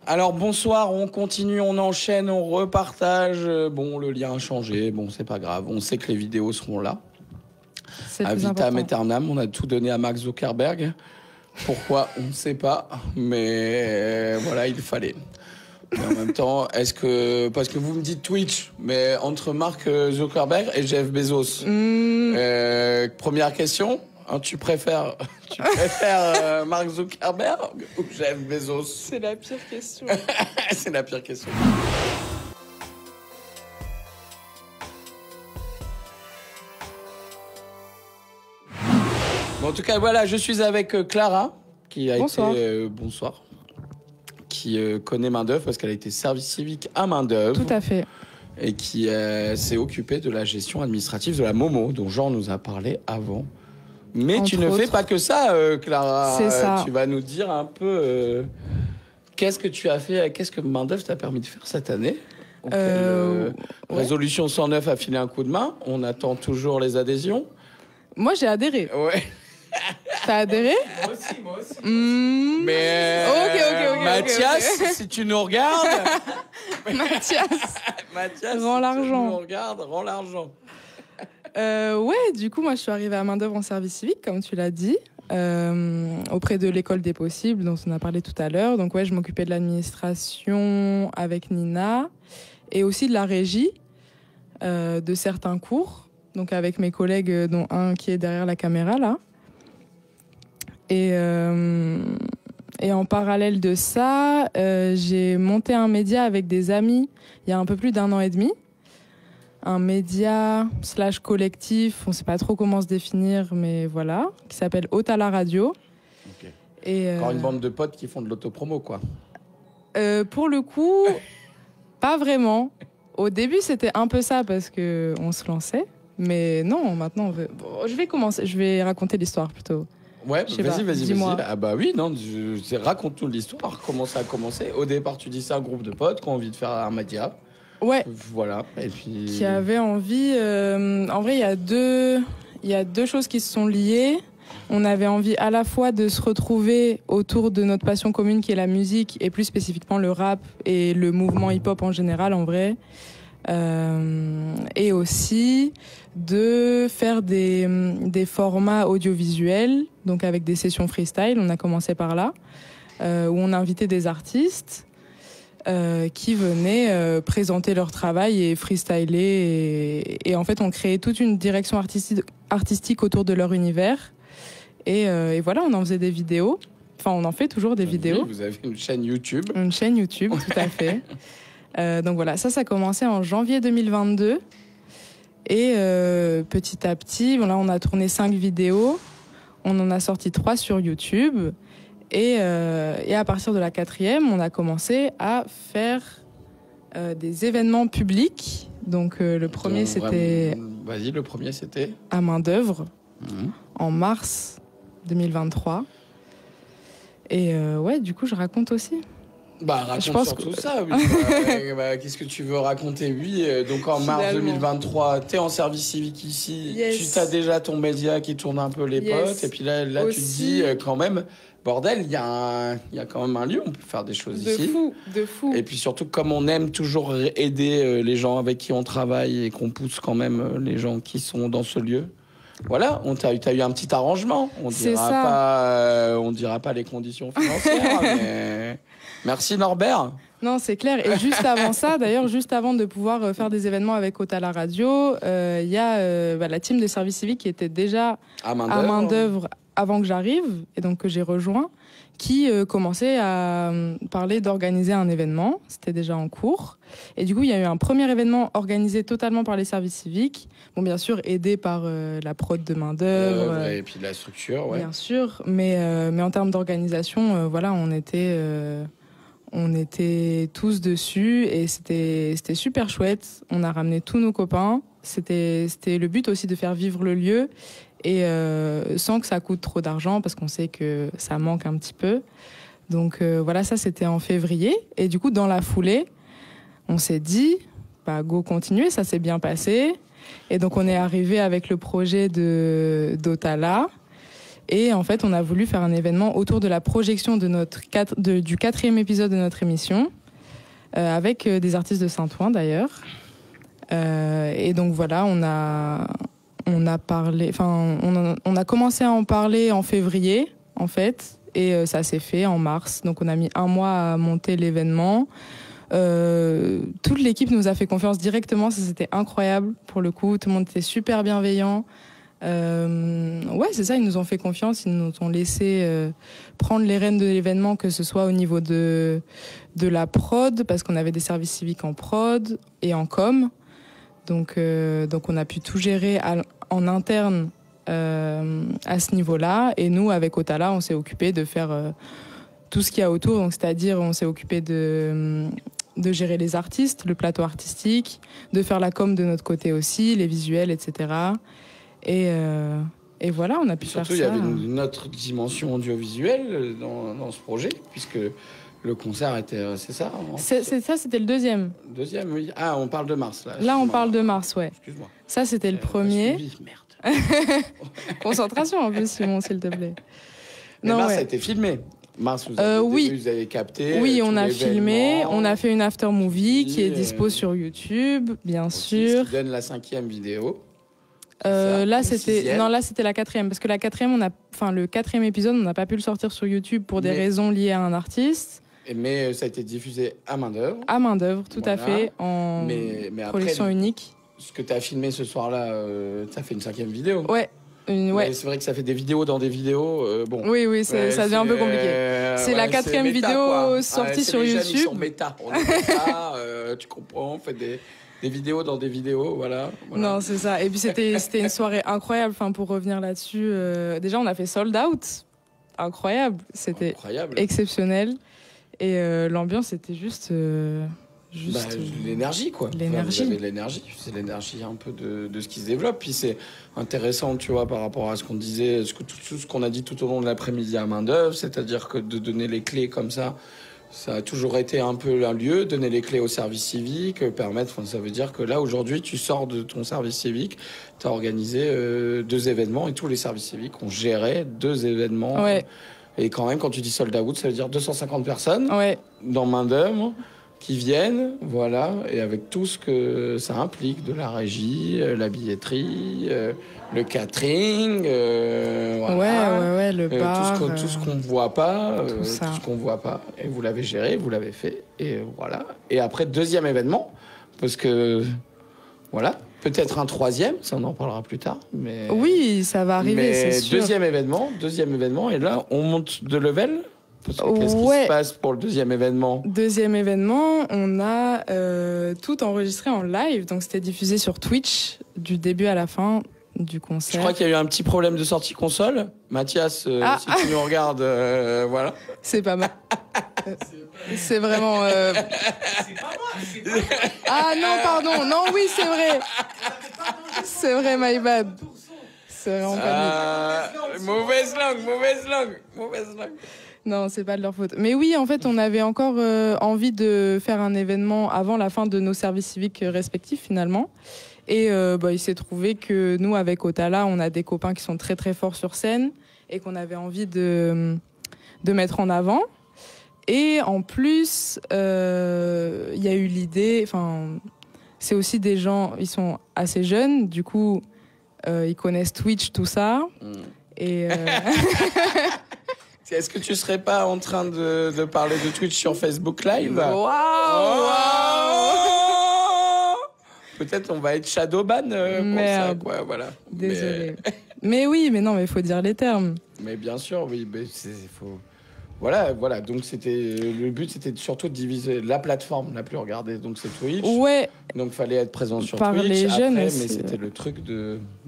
Alors bonsoir, on continue, on enchaîne, on repartage. Bon, le lien a changé, bon, c'est pas grave. On sait que les vidéos seront là. C'est À plus vitam important. aeternam, on a tout donné à Mark Zuckerberg. Pourquoi, on ne sait pas, mais voilà, il fallait. Mais en même temps, est-ce que... Parce que vous me dites Twitch, mais entre Mark Zuckerberg et Jeff Bezos. Première question, hein, tu préfères Mark Zuckerberg ou Jeff Bezos? C'est la pire question. C'est la pire question. Bon, en tout cas, voilà, je suis avec Clara, qui a Bonsoir. été... bonsoir. Qui connaît Main-d'œuvre parce qu'elle a été service civique à Main-d'œuvre. Tout à fait. Et qui s'est occupée de la gestion administrative de la Momo, dont Jean nous a parlé avant. Mais Entre tu ne fais autres. pas que ça, Clara. C'est ça. Tu vas nous dire un peu qu'est-ce que tu as fait, qu'est-ce que Main-d'œuvre t'a permis de faire cette année. Ouais. Résolution 109 a filé un coup de main. On attend toujours les adhésions. Moi, j'ai adhéré. Ouais. T'as adhéré? Moi aussi. Mais Ok. Mathias, si tu nous regardes, Mathias, si rends tu l'argent. nous regardes, rends l'argent. Ouais, du coup, moi, je suis arrivée à Main-d'œuvre en service civique, comme tu l'as dit, auprès de l'école des possibles, dont on a parlé tout à l'heure. Donc, ouais, je m'occupais de l'administration avec Nina et aussi de la régie de certains cours, donc avec mes collègues, dont un qui est derrière la caméra, là. Et en parallèle de ça, j'ai monté un média avec des amis il y a un peu plus d'1 an et demi. Un média / collectif, on ne sait pas trop comment se définir, mais voilà, qui s'appelle Otala Radio. Ok. Et, Encore une bande de potes qui font de l'autopromo, quoi. pour le coup, pas vraiment. Au début, c'était un peu ça parce qu'on se lançait. Mais non, maintenant, bon, je vais raconter l'histoire plutôt. Ouais, Je sais pas, vas-y. dis-moi. Ah bah oui, non, raconte-nous l'histoire, comment ça a commencé. Au départ, tu dis c'est un groupe de potes qui ont envie de faire un média. Ouais, Voilà, et puis... qui avait envie... en vrai, il y a deux choses qui se sont liées. On avait envie à la fois de se retrouver autour de notre passion commune qui est la musique, et plus spécifiquement le rap et le mouvement hip-hop en général, en vrai. Et aussi de faire des formats audiovisuels, donc avec des sessions freestyle, on a commencé par là, où on invitait des artistes qui venaient présenter leur travail et freestyler. Et en fait, on créait toute une direction artistique autour de leur univers. Et voilà, on en faisait des vidéos. Enfin, on en fait toujours des vidéos. Oui, vous avez une chaîne YouTube. Une chaîne YouTube, tout à fait. Donc voilà, ça a commencé en janvier 2022. Et petit à petit, là, on a tourné 5 vidéos. On en a sorti 3 sur YouTube. Et à partir de la 4e, on a commencé à faire des événements publics. Donc le premier, c'était Vas-y, le premier, c'était à Main-d'œuvre, en mars 2023. Et ouais, du coup, je raconte aussi. Bah, raconte Je pense surtout que- ça. Oui. Qu'est-ce que tu veux raconter? Oui, donc en mars Finalement. 2023, t'es en service civique ici. Yes. Tu t'as déjà ton média qui tourne un peu les Yes. potes. Et puis là tu te Aussi. dis quand même, bordel, il y a quand même un lieu, on peut faire des choses ici. De fou. Et puis surtout, comme on aime toujours aider les gens avec qui on travaille et qu'on pousse quand même les gens qui sont dans ce lieu. Voilà, t'as eu un petit arrangement. C'est ça. On dira pas les conditions financières, mais merci Norbert. Non, c'est clair. Et juste avant ça, d'ailleurs, juste avant de pouvoir faire des événements avec Otala Radio, il y a la team de service civique qui était déjà À à Main-d'œuvre avant que j'arrive, et donc que j'ai rejoint, qui commençait à parler d'organiser un événement. C'était déjà en cours. Et du coup, il y a eu un premier événement organisé totalement par les services civiques. Bon, bien sûr, aidé par la prod de Main-d'œuvre. Et puis la structure, ouais. Bien sûr, mais en termes d'organisation, voilà, on était tous dessus et c'était super chouette. On a ramené tous nos copains. C'était le but aussi de faire vivre le lieu et sans que ça coûte trop d'argent parce qu'on sait que ça manque un petit peu. Donc voilà, ça c'était en février. Et du coup, dans la foulée, on s'est dit, bah go continuer, ça s'est bien passé. Et donc on est arrivé avec le projet d'Otala. Et en fait, on a voulu faire un événement autour de la projection de du 4e épisode de notre émission, avec des artistes de Saint-Ouen d'ailleurs. Et donc voilà, on a commencé à en parler en février, en fait, et ça s'est fait en mars. Donc on a mis 1 mois à monter l'événement. Toute l'équipe nous a fait confiance directement, ça c'était incroyable pour le coup. Tout le monde était super bienveillant. Ouais, c'est ça, ils nous ont fait confiance, ils nous ont laissé prendre les rênes de l'événement, que ce soit au niveau de la prod, parce qu'on avait des services civiques en prod et en com. Donc on a pu tout gérer en interne à ce niveau-là. Et nous, avec Otala, on s'est occupé de faire tout ce qu'il y a autour. Donc, c'est-à-dire, on s'est occupé de gérer les artistes, le plateau artistique, de faire la com de notre côté aussi, les visuels, etc. Et voilà, on a pu faire ça. Surtout, il y avait une autre dimension audiovisuelle dans ce projet, puisque le concert était... C'est ça ça, c'était le deuxième. Deuxième, oui. Ah, on parle de mars, là. Là, on parle de mars, ouais. Excuse-moi. Ça, c'était le premier. Merde. Concentration, en plus, Simon, s'il te plaît. Mais non, mars, ça a été filmé. Mars, vous avez capté. Oui, on a filmé. On a fait une after movie qui est dispo sur YouTube, bien sûr. Qui donne la 5e vidéo. Là, c'était la 4e, parce que la 4e, le 4e épisode, on n'a pas pu le sortir sur YouTube pour des raisons liées à un artiste. Mais ça a été diffusé à main d'œuvre. À main d'œuvre, tout à fait, en projection unique. Ce que tu as filmé ce soir-là, tu as fait une 5e vidéo. Ouais. C'est vrai que ça fait des vidéos dans des vidéos. Bon. Oui, ça devient un peu compliqué. C'est la 4e vidéo sortie sur YouTube. Ils sont méta. On est méta, tu comprends, on fait des vidéos dans des vidéos, voilà. Non, c'est ça. Et puis c'était une soirée incroyable. Enfin, pour revenir là-dessus, déjà on a fait sold out, incroyable. C'était exceptionnel. Et l'ambiance était juste l'énergie, quoi. L'énergie. Vous avez de l'énergie. C'est l'énergie un peu de ce qui se développe. Puis c'est intéressant, tu vois, par rapport à ce qu'on disait, tout ce qu'on a dit tout au long de l'après-midi à main d'œuvre, c'est-à-dire que de donner les clés comme ça a toujours été un peu un lieu, donner les clés au service civique, ça veut dire que là, aujourd'hui, tu sors de ton service civique, tu as organisé 2 événements et tous les services civiques ont géré 2 événements. Ouais. Et quand même, quand tu dis sold out, ça veut dire 250 personnes dans main d'œuvre qui viennent, voilà, et avec tout ce que ça implique, de la régie, la billetterie, le catering, voilà. Le bar, tout ce qu'on voit pas, tout ce qu'on voit pas, et vous l'avez géré, vous l'avez fait, et voilà. Et après 2e événement, parce que voilà, peut-être un 3e, ça on en parlera plus tard, mais oui, ça va arriver, c'est sûr. Deuxième événement, et là on monte de level. Qu'est-ce qui se passe pour le 2e événement ? 2e événement, on a tout enregistré en live, donc c'était diffusé sur Twitch du début à la fin du concert. Je crois qu'il y a eu un petit problème de sortie console. Mathias, si tu nous regardes, voilà. C'est pas mal. C'est vraiment... C'est pas moi. Ah non, pardon. Non, oui, c'est vrai. C'est vrai, my bad. C'est vraiment pas mauvaise langue. Non, c'est pas de leur faute. Mais oui, en fait, on avait encore envie de faire un événement avant la fin de nos services civiques respectifs, finalement. Et il s'est trouvé que nous, avec Otala, on a des copains qui sont très très forts sur scène et qu'on avait envie de mettre en avant. Et en plus, il y a eu l'idée... c'est aussi des gens, ils sont assez jeunes, du coup, ils connaissent Twitch, tout ça. Et... Est-ce que tu serais pas en train de parler de Twitch sur Facebook Live ? Waouh. Peut-être on va être shadowban pour ça, quoi, voilà. Désolé. Mais oui, mais non, mais il faut dire les termes. Mais bien sûr, oui, mais faut... Voilà. Donc le but, c'était surtout de diviser la plateforme la plus regardée. Donc c'est Twitch. Ouais. Donc fallait être présent sur Par Twitch. les jeunes après, aussi. Mais c'était le truc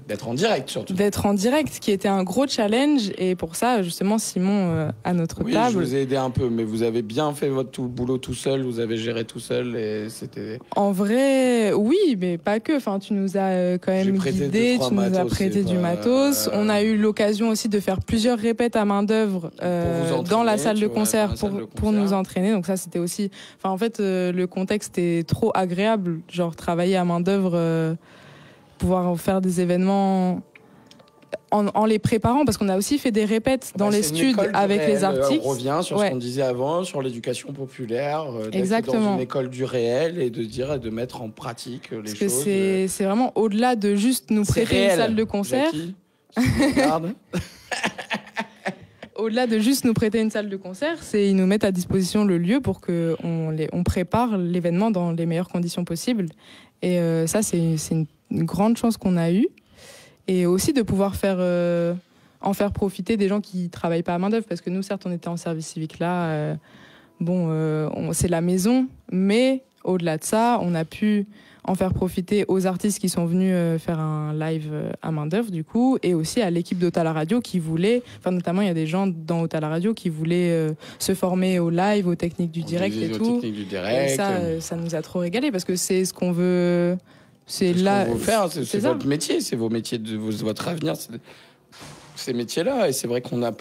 d'être en direct surtout. D'être en direct, qui était un gros challenge. Et pour ça, justement, Simon, à notre table... Oui, je vous ai aidé un peu, mais vous avez bien fait votre boulot tout seul, vous avez géré tout seul et c'était... En vrai, oui, mais pas que. Enfin, tu nous as quand même guidés, tu nous as prêté du matos. On a eu l'occasion aussi de faire plusieurs répètes à main d'œuvre dans la salle de concert pour nous entraîner. Donc ça, c'était aussi... Enfin, en fait, le contexte est trop agréable. Genre, travailler à main d'œuvre... pouvoir faire des événements en les préparant, parce qu'on a aussi fait des répètes dans les studs avec les artistes. On revient sur ce qu'on disait avant, sur l'éducation populaire, d'être dans une école du réel et de mettre en pratique les choses. Parce que c'est vraiment au-delà de juste nous prêter une salle de concert. Au-delà de juste nous prêter une salle de concert, c'est ils nous mettent à disposition le lieu pour qu'on prépare l'événement dans les meilleures conditions possibles. Et ça, c'est une grande chance qu'on a eue. Et aussi de pouvoir en faire profiter des gens qui travaillent pas à main d'œuvre, parce que nous, certes, on était en service civique là, c'est la maison, mais au-delà de ça, on a pu en faire profiter aux artistes qui sont venus faire un live à main d'œuvre, du coup, et aussi à l'équipe d'Otala Radio qui voulait, notamment il y a des gens dans Otala Radio qui voulaient se former au live, aux techniques du direct et tout. Et ça nous a trop régalé, parce que c'est ce qu'on veut. C'est là. C'est votre métier, c'est vos métiers, votre avenir, ces métiers-là. Et c'est vrai qu'on a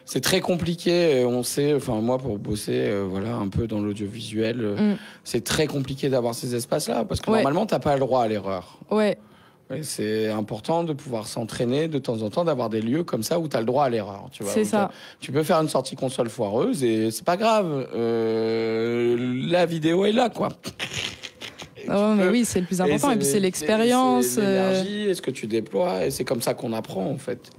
c'est très compliqué. On sait, moi, pour bosser, un peu dans l'audiovisuel, c'est très compliqué d'avoir ces espaces-là, parce que normalement, t'as pas le droit à l'erreur. Ouais. Et c'est important de pouvoir s'entraîner de temps en temps, d'avoir des lieux comme ça où tu as le droit à l'erreur. Tu vois, c'est ça. Tu peux faire une sortie console foireuse et c'est pas grave. La vidéo est là, quoi. Mais oui, c'est le plus important. Et puis c'est l'expérience. C'est l'énergie, est-ce que tu déploies. Et c'est comme ça qu'on apprend, en fait.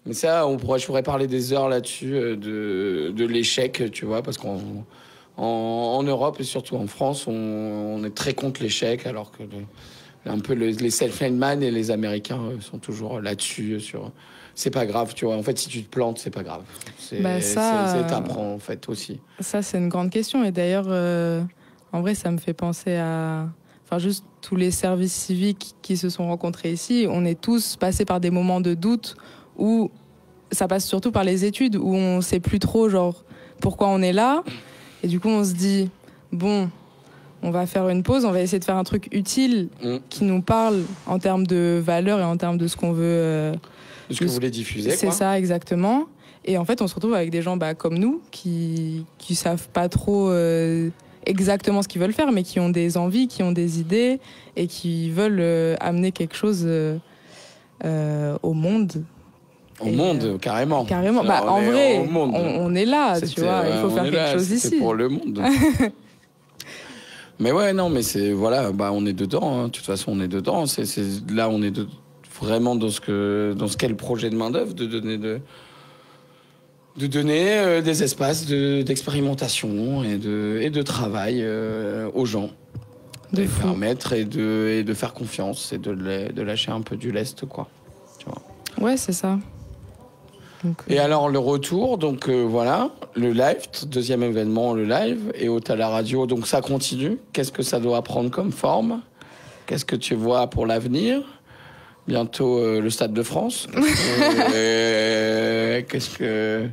Mais ça, je pourrais parler des heures là-dessus de l'échec, tu vois, parce qu'en Europe et surtout en France, on est très contre l'échec, alors que un peu les self-made man et les Américains sont toujours là-dessus. C'est pas grave, tu vois. En fait, si tu te plantes, c'est pas grave. T'apprends, en fait, aussi. Ça, c'est une grande question. Et d'ailleurs, en vrai, ça me fait penser à... juste tous les services civiques qui se sont rencontrés ici. On est tous passés par des moments de doute où ça passe surtout par les études, où on sait plus trop, pourquoi on est là. Et du coup, on se dit, bon, on va faire une pause, on va essayer de faire un truc utile qui nous parle en termes de valeur et en termes de ce qu'on veut... de ce que vous voulez diffuser, c'est ça, exactement. Et en fait, on se retrouve avec des gens comme nous qui savent pas trop exactement ce qu'ils veulent faire, mais qui ont des envies, qui ont des idées et qui veulent amener quelque chose au monde. Au monde, carrément. Carrément. En vrai, on est là, tu vois. Il faut faire quelque chose ici. C'est pour le monde. Mais ouais, non, mais c'est on est dedans. Hein. De toute façon, on est dedans. Là, on est vraiment dans ce qu'est le projet de main d'œuvre, de donner des espaces d'expérimentation et de travail aux gens, de permettre et de faire confiance et de lâcher un peu du lest, quoi. Tu vois. Ouais, c'est ça. Donc, et alors le retour, donc le live, deuxième événement, le live, et Otala Radio, donc ça continue. Qu'est-ce que ça doit prendre comme forme? Qu'est-ce que tu vois pour l'avenir? Bientôt le Stade de France. Qu'est-ce que...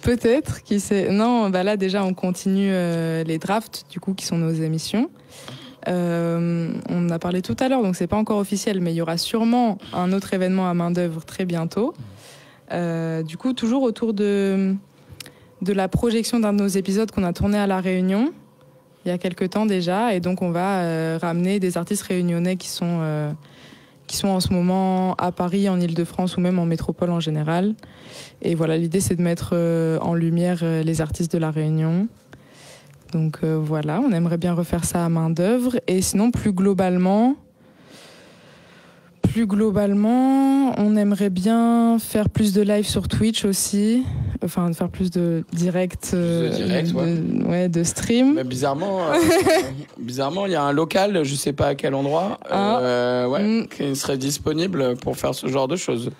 Peut-être, qui sait. Non, là déjà on continue les drafts, du coup, qui sont nos émissions. On a parlé tout à l'heure, donc c'est pas encore officiel, mais il y aura sûrement un autre événement à main d'œuvre très bientôt. Du coup, toujours autour de la projection d'un de nos épisodes qu'on a tourné à La Réunion, il y a quelques temps déjà, et donc on va ramener des artistes réunionnais qui sont en ce moment à Paris, en Île-de-France ou même en métropole en général. Et voilà, l'idée c'est de mettre en lumière les artistes de La Réunion. Donc on aimerait bien refaire ça à main d'œuvre. Et sinon, plus globalement, on aimerait bien faire plus de live sur Twitch aussi. Enfin, faire plus de direct, de stream. Mais bizarrement, il y a un local, je sais pas à quel endroit, qui serait disponible pour faire ce genre de choses.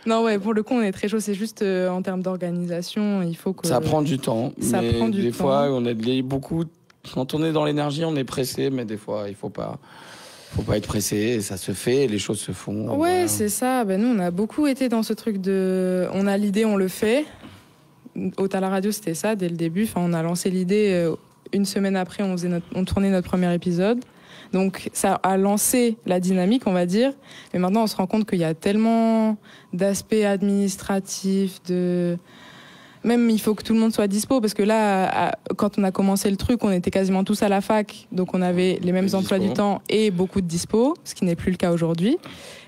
Non, pour le coup, on est très chaud. C'est juste en termes d'organisation, il faut que... Ça prend du temps. Des fois, on a beaucoup... Quand on est dans l'énergie, on est pressé, mais des fois, il faut pas être pressé, et ça se fait, les choses se font. Ouais, c'est ça. Nous, on a beaucoup été dans ce truc de... On a l'idée, on le fait. Otala Radio, c'était ça, dès le début. On a lancé l'idée, une semaine après, on tournait notre premier épisode. Donc, ça a lancé la dynamique, on va dire. Mais maintenant, on se rend compte qu'il y a tellement d'aspects administratifs, même il faut que tout le monde soit dispo, parce que là, quand on a commencé le truc, on était quasiment tous à la fac, donc on avait les mêmes emplois du temps et beaucoup de dispo, ce qui n'est plus le cas aujourd'hui.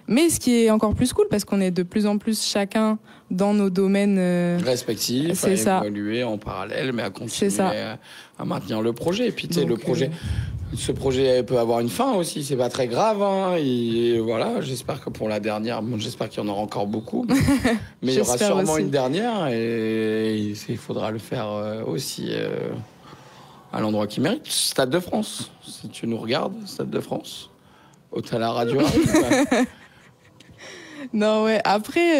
Mais ce qui est encore plus cool, parce qu'on est de plus en plus chacun dans nos domaines respectifs, c'est à évoluer en parallèle, mais à continuer à maintenir le projet. Et puis tu sais, le projet, ce projet peut avoir une fin aussi, c'est pas très grave. Hein. Et voilà, j'espère que pour la dernière, bon, j'espère qu'il y en aura encore beaucoup, mais il y aura sûrement aussi une dernière, et il faudra le faire aussi à l'endroit qui mérite. Stade de France, si tu nous regardes, Stade de France, Hôtel à Radio. Non, ouais. Après,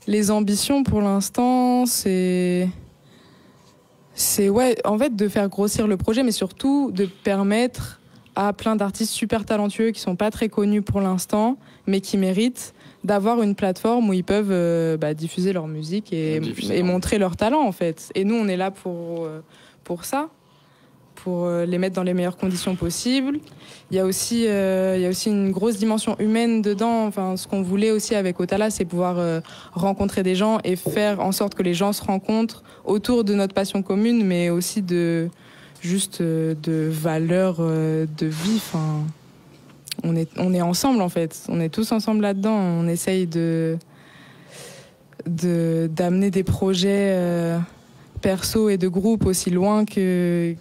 les ambitions pour l'instant, c'est ouais, en fait, de faire grossir le projet, mais surtout de permettre à plein d'artistes super talentueux qui sont pas très connus pour l'instant, mais qui méritent d'avoir une plateforme où ils peuvent diffuser leur musique et montrer leur talent, en fait. Et nous, on est là pour ça, pour les mettre dans les meilleures conditions possibles. Il y a aussi une grosse dimension humaine dedans. Enfin, ce qu'on voulait aussi avec Otala, c'est pouvoir rencontrer des gens et faire en sorte que les gens se rencontrent autour de notre passion commune, mais aussi de valeurs de vie. Enfin, on est ensemble, en fait. On est tous ensemble là-dedans. On essaye d'amener des projets perso et de groupe aussi loin que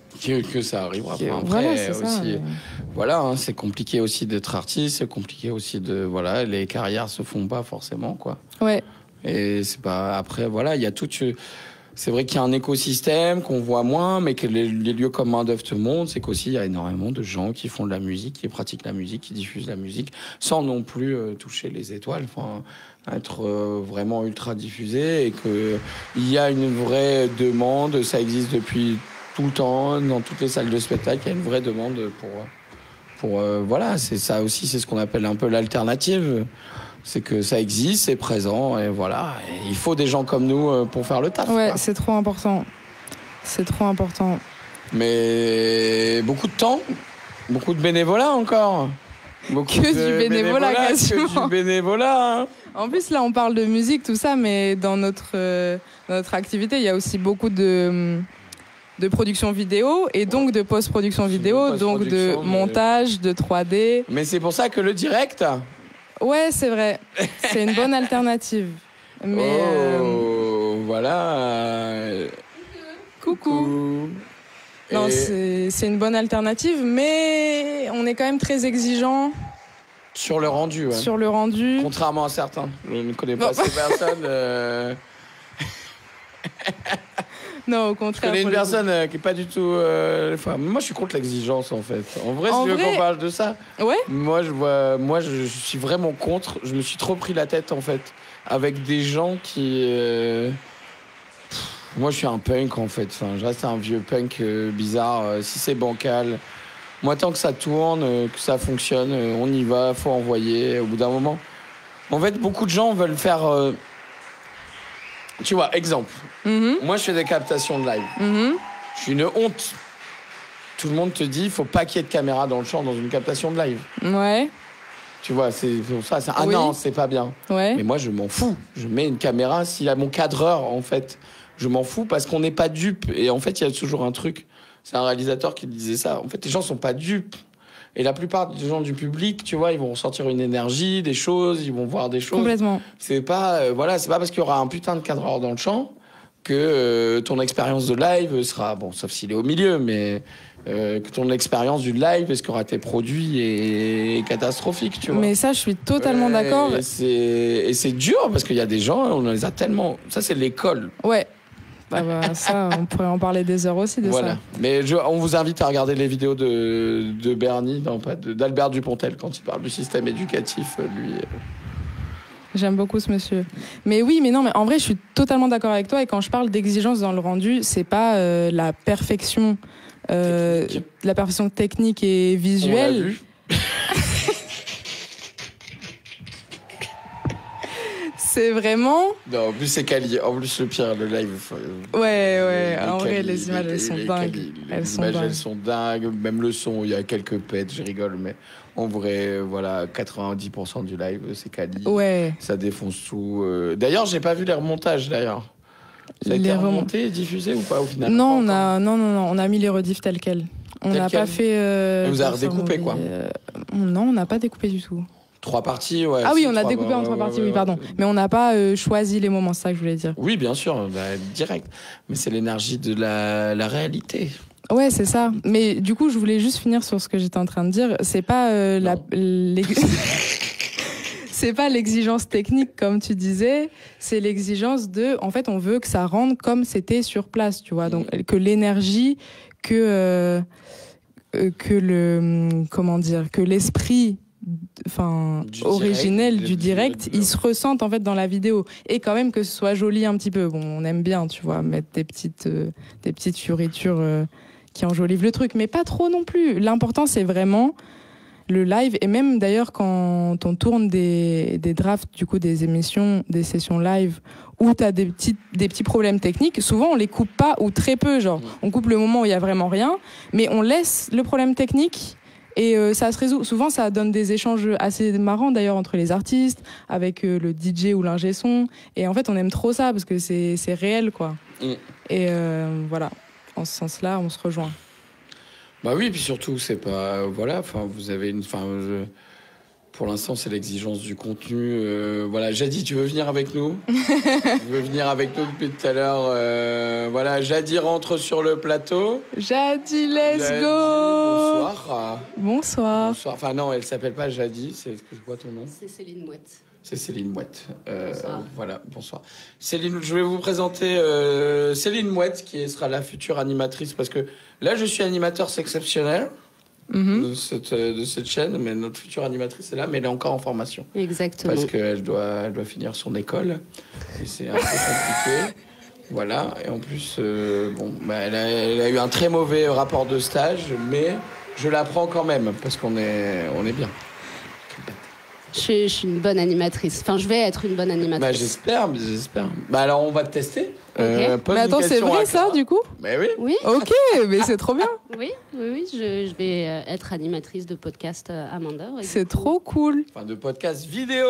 ça arrivera. Après, voilà, c'est aussi, ça, mais... voilà, hein, c'est compliqué aussi d'être artiste, c'est compliqué aussi les carrières se font pas forcément, quoi. Ouais. Et c'est pas, après, voilà, il y a tout, c'est vrai qu'il y a un écosystème qu'on voit moins, mais que les lieux comme Main d'œuvre te montrent, c'est qu'aussi il y a énormément de gens qui font de la musique, qui pratiquent la musique, qui diffusent la musique, sans non plus toucher les étoiles, enfin, être vraiment ultra diffusé, et que il y a une vraie demande, ça existe depuis tout le temps, dans toutes les salles de spectacle, il y a une vraie demande pour voilà, c'est ça aussi, c'est ce qu'on appelle un peu l'alternative. C'est que ça existe, c'est présent, et voilà. Et il faut des gens comme nous pour faire le taf. Ouais, quoi. c'est trop important. C'est trop important. Mais beaucoup de temps, beaucoup de bénévolat encore. Beaucoup que du bénévolat, quasiment. Que du bénévolat. Hein. En plus, là, on parle de musique, tout ça, mais dans notre activité, il y a aussi beaucoup de production vidéo, et donc de post-production vidéo, donc de montage, de 3D. Mais c'est pour ça que le direct... Ouais, c'est vrai. C'est une bonne alternative. Mais voilà. Coucou. Non, c'est une bonne alternative, mais on est quand même très exigeant. Sur le rendu, ouais. Sur le rendu. Contrairement à certains. Je ne connais pas ces personnes. Non, au contraire. Je connais une personne qui est pas du tout... moi, je suis contre l'exigence, en fait. En vrai, si tu veux qu'on parle de ça... Ouais. Moi, je suis vraiment contre. Je me suis trop pris la tête, en fait, avec des gens qui... Moi, je suis un punk, en fait. Enfin, je reste un vieux punk bizarre. Si c'est bancal... Moi, tant que ça tourne, que ça fonctionne, on y va, faut envoyer. Au bout d'un moment... En fait, beaucoup de gens veulent faire... Tu vois, exemple. Moi, je fais des captations de live. Je suis une honte. Tout le monde te dit, il faut pas qu'il y ait de caméra dans le champ dans une captation de live. Ouais. Tu vois, c'est pour ça. Oui. Non, c'est pas bien. Ouais. Mais moi, je m'en fous. Je mets une caméra. S'il a mon cadreur, en fait, je m'en fous parce qu'on n'est pas dupes. Et en fait, il y a toujours un truc. C'est un réalisateur qui disait ça. En fait, les gens sont pas dupes. Et la plupart des gens du public, tu vois, ils vont ressentir une énergie, des choses, ils vont voir des choses. Complètement. C'est pas, c'est pas parce qu'il y aura un putain de cadreur dans le champ que ton expérience de live sera, bon, sauf s'il est au milieu, mais que ton expérience du live, parce qu'il y aura tes produits, est catastrophique, tu vois. Mais ça, je suis totalement d'accord. Et c'est dur parce qu'il y a des gens, on les a tellement. Ça, c'est l'école. Ouais. Ça, on pourrait en parler des heures aussi de ça. Mais on vous invite à regarder les vidéos de Bernie, d'Albert Dupontel, quand il parle du système éducatif, lui. J'aime beaucoup ce monsieur. Mais oui, mais non, mais en vrai, je suis totalement d'accord avec toi. Et quand je parle d'exigence dans le rendu, c'est pas la perfection, la perfection technique et visuelle. On l'a vu. C'est vraiment... Non, en plus, c'est quali. En plus, le pire, le live... Ouais. En vrai, les images, elles sont dingues. Elles sont dingues. Même le son, il y a quelques pets, je rigole. Mais en vrai, voilà, 90% du live, c'est quali. Ouais. Ça défonce tout. D'ailleurs, j'ai pas vu les remontages, d'ailleurs. Ça a été Les remonté et diffusé ou pas au final? Non, on a mis les rediffs tels quels. On n'a pas fait. Et vous avez redécoupé quoi? Non, on n'a pas découpé du tout. 3 parties, ouais. Ah oui, on a découpé en 3 parties, oui, pardon. Mais on n'a pas choisi les moments, c'est ça que je voulais dire. Oui, bien sûr, direct. Mais c'est l'énergie de la réalité. Ouais, c'est ça. Mais du coup, je voulais juste finir sur ce que j'étais en train de dire. C'est pas c'est pas l'exigence technique comme tu disais, c'est l'exigence de. En fait, on veut que ça rende comme c'était sur place, tu vois. Donc que l'énergie, que l'esprit, enfin originel du direct, il se ressente en fait dans la vidéo. Et quand même que ce soit joli un petit peu. Bon, on aime bien, tu vois, mettre des petites fioritures qui enjolivent le truc, mais pas trop non plus. L'important, c'est vraiment le live, et même d'ailleurs quand on tourne des drafts, du coup des émissions, des sessions live où t'as des petits problèmes techniques, souvent on les coupe pas ou très peu, genre on coupe le moment où il y a vraiment rien, mais on laisse le problème technique et ça se résout. Souvent ça donne des échanges assez marrants d'ailleurs entre les artistes, avec le DJ ou l'ingé son, et en fait on aime trop ça parce que c'est réel quoi. Et voilà, en ce sens-là on se rejoint. Bah oui, puis surtout, c'est pas. Voilà, enfin, vous avez une. Enfin, pour l'instant, c'est l'exigence du contenu. Voilà, Jadi, tu veux venir avec nous? Tu veux venir avec nous depuis tout à l'heure? Voilà, Jadi rentre sur le plateau. Jadi, let's Jadi, go! bonsoir. Bonsoir. Bonsoir. Enfin, non, elle s'appelle pas Jadi, c'est quoi ton nom? C'est Céline Mouette. C'est Céline Mouette. Bonsoir. Voilà, bonsoir. Céline, je vais vous présenter Céline Mouette, qui sera la future animatrice, parce que là, je suis animateur, c'est exceptionnel de cette chaîne, mais notre future animatrice est là, mais elle est encore en formation. Exactement. Parce qu'elle doit finir son école, et c'est un peu compliqué. Voilà, et en plus, elle a eu un très mauvais rapport de stage, mais je la prends quand même, parce qu'on est bien. Je suis une bonne animatrice. Enfin, je vais être une bonne animatrice. Bah, j'espère. Bah, alors, on va te tester. Okay. Mais attends, c'est vrai ça, du coup? Mais oui. Oui. Ok, mais c'est trop bien. Oui, je vais être animatrice de podcast à Mandeur. C'est trop cool. Enfin, de podcast vidéo.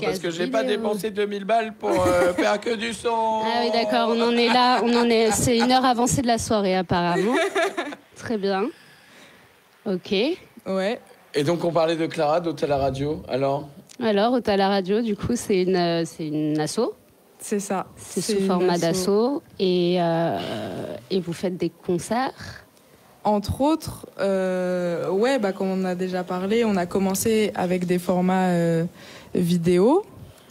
Parce que j'ai pas dépensé 2000 balles pour faire que du son. Ah oui, d'accord, on en est là. C'est une heure avancée de la soirée, apparemment. Très bien. Ok. Ouais. Et donc, on parlait de Clara, d'Hôtel à Radio. Alors, Hôtel à Radio, du coup, c'est une asso. C'est ça. C'est sous format d'asso. Et vous faites des concerts? Entre autres, comme on a déjà parlé, on a commencé avec des formats vidéo.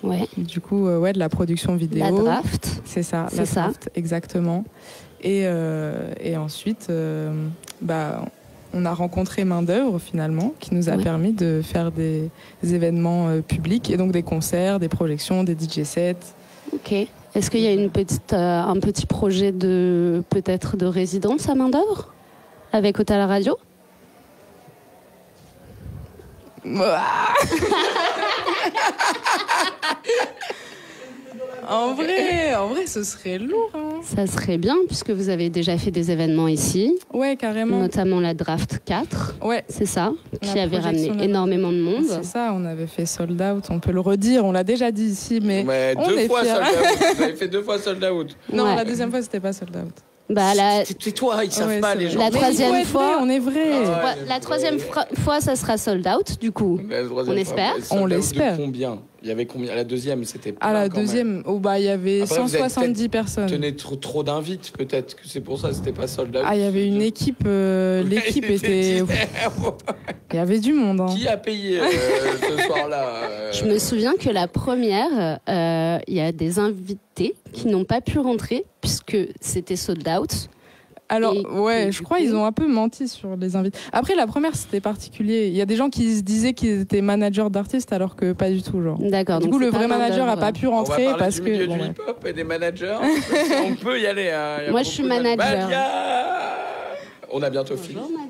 Ouais. Du coup, de la production vidéo. La draft. C'est ça, la draft, exactement. Et ensuite, on a rencontré Main d'œuvre finalement, qui nous a permis de faire des événements publics, et donc des concerts, des projections, des DJ sets. Ok. Est-ce qu'il y a un petit projet peut-être de résidence à Main d'œuvre avec Hôtel à Radio? En vrai, ce serait lourd. Hein. Ça serait bien, puisque vous avez déjà fait des événements ici. Ouais, carrément. Notamment la Draft 4. Ouais. C'est ça, qui avait ramené énormément de monde. C'est ça, on avait fait sold out. On peut le redire, on l'a déjà dit ici, mais on deux est fois fiers. sold out. Vous avez fait 2 fois sold out. Non, la deuxième fois, c'était pas sold out. C'est toi, ils savent pas les gens. La troisième fois, on est vrai. La troisième fois, ça sera sold out, du coup. On espère. On l'espère. Combien? Il y avait combien? La deuxième, c'était plein. À la deuxième, il y avait après, 170 personnes. Tenez trop d'invites, peut-être que c'est pour ça, c'était pas sold out. Ah, il y avait une équipe. L'équipe était. Il y avait du monde. Hein. Qui a payé ce soir-là Je me souviens que la première, il y a des invités qui n'ont pas pu rentrer puisque c'était sold out. Alors, je crois qu'ils ont un peu menti sur les invités. Après, la première, c'était particulier. Il y a des gens qui se disaient qu'ils étaient managers d'artistes alors que pas du tout, genre. D'accord. Du coup, le vrai manager n'a pas pu rentrer parce que. On va parler du hip-hop et des managers. On peut y aller. Moi, je suis manager. On a bientôt fini. Bonjour,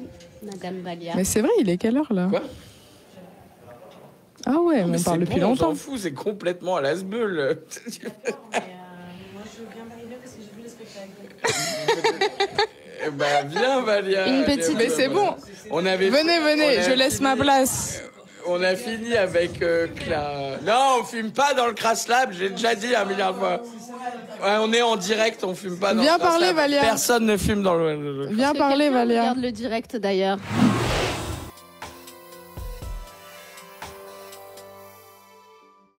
Madame Balia. Mais c'est vrai, il est quelle heure, là? Quoi? Ah ouais, on parle depuis longtemps. On s'en fout, c'est complètement à l'as-beul. Moi, je viens d'arriver parce que j'ai vu le spectacle. Viens, Valia. Une petite... Mais c'est bon. Venez, je laisse ma place. On a fini avec Clara. Non, on fume pas dans le Crash Lab, j'ai déjà dit 1 milliard de fois. Ouais, on est en direct, on fume pas dans Viens dans parler, ça. Valia. Personne ne fume dans le. Viens Est-ce que parler, quelqu'un Valia. regarde le direct d'ailleurs.